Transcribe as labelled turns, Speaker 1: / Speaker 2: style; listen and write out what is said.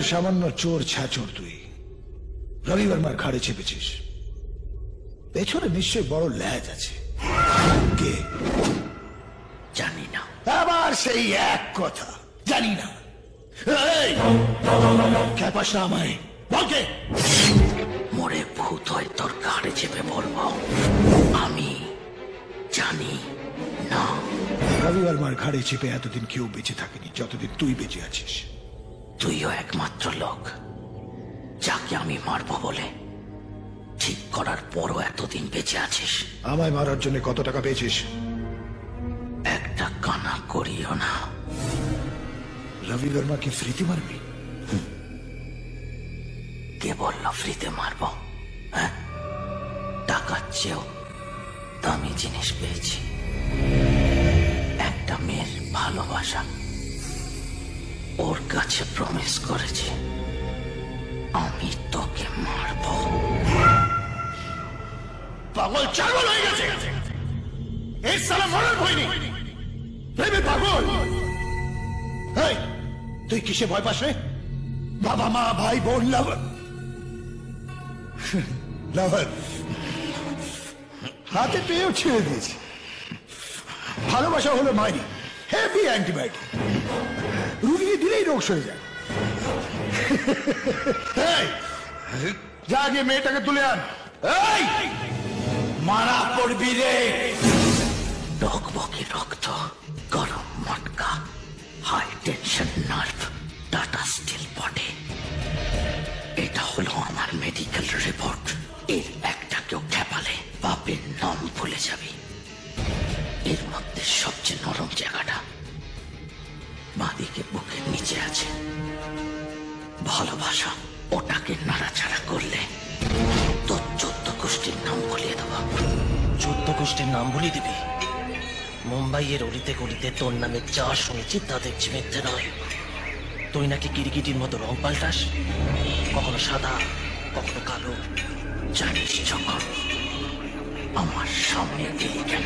Speaker 1: গ্রামের সামান্য চোর ছাচোর তুই রবি বর্মার ঘাড়ে চেপেছিস। পেছনে নিশ্চয় বড় ল্যাজ আছে। কে?
Speaker 2: জানি না।
Speaker 1: আবার সেই এক কথা, জানি না। খেপাস না আমায়, বলকে।
Speaker 2: মরে ভূত হয় তোর ঘাড়ে চেপে বলবো আমি জানি না।
Speaker 1: রবি বর্মার ঘাড়ে চেপে এতদিন কেউ বেঁচে থাকেনি যতদিন তুই বেঁচে আছিস।
Speaker 2: তুইও একমাত্র লোক যাকে আমি মারবো বলে ঠিক করার পরও এতদিন বেঁচে আছিস।
Speaker 1: আমায় মারার জন্য কত টাকা পেয়েছিস?
Speaker 2: একটা কানা করিও না।
Speaker 1: রবি বর্মাকে ফ্রিতে মারবি?
Speaker 2: কে বলল ফ্রিতে মারবো? হ্যাঁ, টাকার চেয়েও দামি জিনিস পেয়েছি, একটা মেয়ের ভালোবাসা। ওর কাছে প্রমিস করেছি আমি তোকে মারবো।
Speaker 1: পাগল ছাগল হয়ে গেছে, এই সালা মরার ভয় নেই, প্রেমে পাগল। তুই কিসে ভয় পাস রে? বাবা মা ভাই বোন লাভার লাভার হাতে পেয়েও ছেড়ে দিয়েছি। ভালোবাসা হলো মাইনি, হেভি অ্যান্টিবায়োটিক, রুগীকে দিলেই রোগ সরে যায়। যা গিয়ে মেয়েটাকে তুলে আন। মারা পড়বি রে।
Speaker 2: টকবকে রক্ত, গরম মটকা, high tension nerve, Tata steel body. এটা হলো আমার মেডিকেল রিপোর্ট। এর একটা কেউ খেপালে বাপের নাম ভুলে যাবি। এর মধ্যে সবচেয়ে নরম জায়গাটা বাঁদিকে বুকের নিচে আছে। ভালোবাসা, ওটাকে নাড়াচাড়া করলে তোর 14 গোষ্ঠীর নাম ভুলিয়ে দেবো।
Speaker 3: 14 গোষ্ঠীর নাম ভুলিয়ে দিবি? মুম্বাইয়ের অলিতে গলিতে তোর নামে যা শুনেছি তা দেখছি মিথ্যে নয়। তুই নাকি কিরকিটির মতো রং পাল্টাস, কখনো সাদা কখনো কালো।
Speaker 2: জানিস যখন আমার সামনে গেলি কেন?